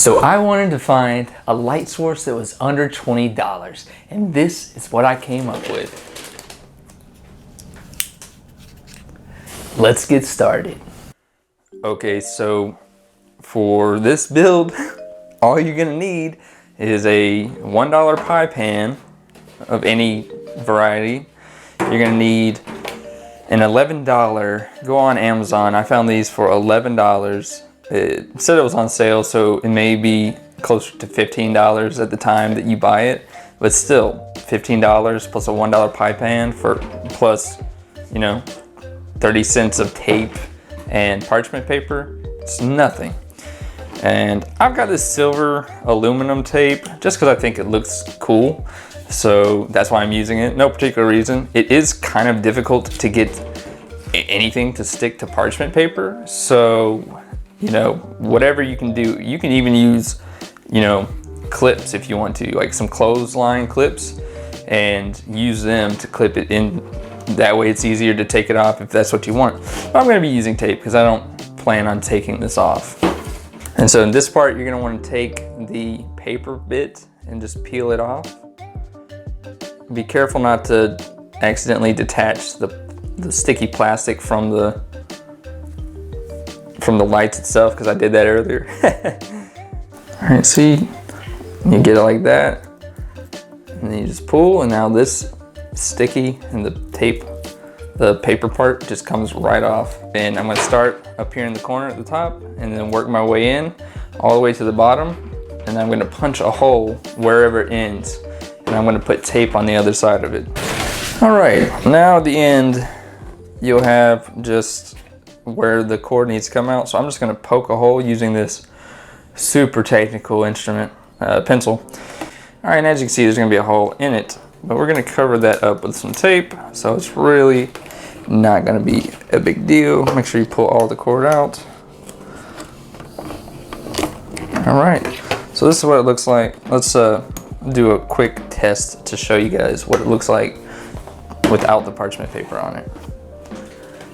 So I wanted to find a light source that was under $20, and this is what I came up with. Let's get started. Okay, so for this build, all you're gonna need is a $1 pie pan of any variety. You're gonna need an $11, go on Amazon. I found these for $11. It said it was on sale, so it may be closer to $15 at the time that you buy it, but still $15 plus a $1 pie pan plus, you know, 30 cents of tape and parchment paper. It's nothing. And I've got this silver aluminum tape just because I think it looks cool. So that's why I'm using it. No particular reason. It is kind of difficult to get anything to stick to parchment paper. So, you know, whatever you can do, you can even use, you know, clips if you want to, like some clothesline clips, and use them to clip it in. That way it's easier to take it off if that's what you want. But I'm gonna be using tape because I don't plan on taking this off. And so in this part, you're gonna wanna take the paper bit and just peel it off. Be careful not to accidentally detach the sticky plastic from the lights itself, because I did that earlier. All right, see, you get it like that, and then you just pull, and now this sticky and the tape, the paper part just comes right off. And I'm gonna start up here in the corner at the top and then work my way in all the way to the bottom, and I'm gonna punch a hole wherever it ends, and I'm gonna put tape on the other side of it. All right, now at the end, you'll have just where the cord needs to come out. So I'm just gonna poke a hole using this super technical instrument, pencil. All right, and as you can see, there's gonna be a hole in it, but we're gonna cover that up with some tape, so it's really not gonna be a big deal. Make sure you pull all the cord out. All right, so this is what it looks like. Let's do a quick test to show you guys what it looks like without the parchment paper on it.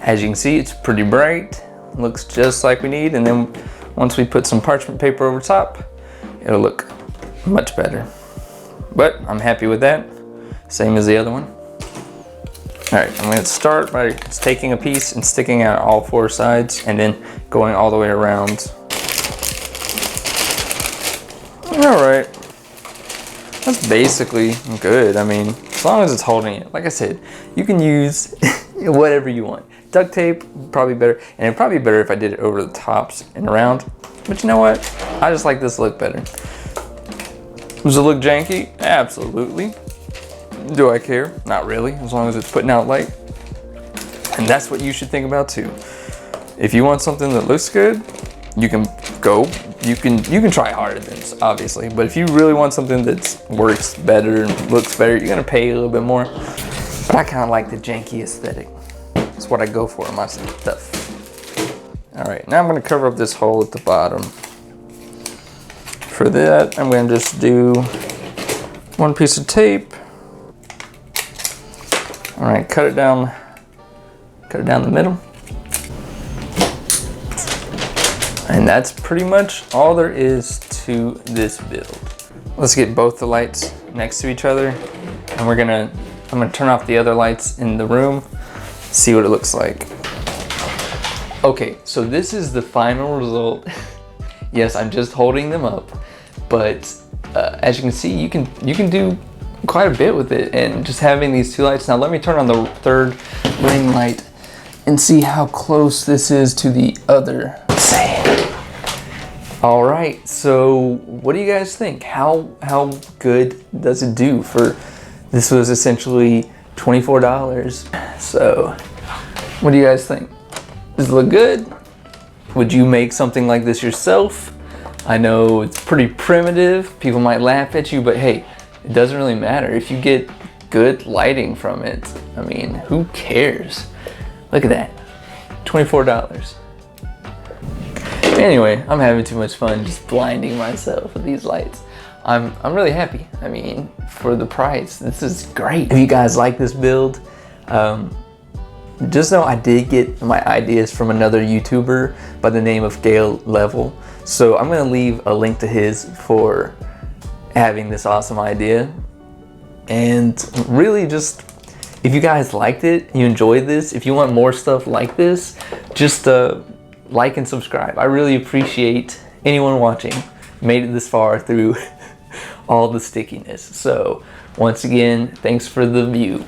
As you can see, it's pretty bright, looks just like we need, and then once we put some parchment paper over top, it'll look much better. But I'm happy with that, same as the other one. All right, I'm gonna start by taking a piece and sticking out all four sides, and then going all the way around. All right, that's basically good. I mean, as long as it's holding it. Like I said, you can use whatever you want. Duct tape, probably better, and it'd probably be better if I did it over the tops and around. But you know what? I just like this look better. Does it look janky? Absolutely. Do I care? Not really, as long as it's putting out light. And that's what you should think about too. If you want something that looks good, you can try harder than this, obviously. But if you really want something that works better and looks better, you're gonna pay a little bit more. But I kind of like the janky aesthetic. That's what I go for in my stuff. All right, now I'm gonna cover up this hole at the bottom. For that, I'm gonna just do one piece of tape. All right, cut it down the middle. And that's pretty much all there is to this build. Let's get both the lights next to each other, and I'm gonna turn off the other lights in the room, see what it looks like. Okay, so this is the final result. Yes, I'm just holding them up, but as you can see, you can do quite a bit with it, and just having these two lights. Now let me turn on the third ring light and see how close this is to the other side. All right, so what do you guys think? How good does it do for, this was essentially $24. So what do you guys think? Does it look good? Would you make something like this yourself? I know it's pretty primitive. People might laugh at you, but hey, it doesn't really matter if you get good lighting from it. I mean, who cares? Look at that, $24. Anyway, I'm having too much fun just blinding myself with these lights. I'm really happy. I mean, for the price, this is great. If you guys like this build, just know I did get my ideas from another YouTuber by the name of Gale Level. So I'm gonna leave a link to his for having this awesome idea. And really just, if you guys liked it, you enjoyed this, if you want more stuff like this, just like and subscribe. I really appreciate anyone watching, made it this far through all the stickiness. So once again, thanks for the view.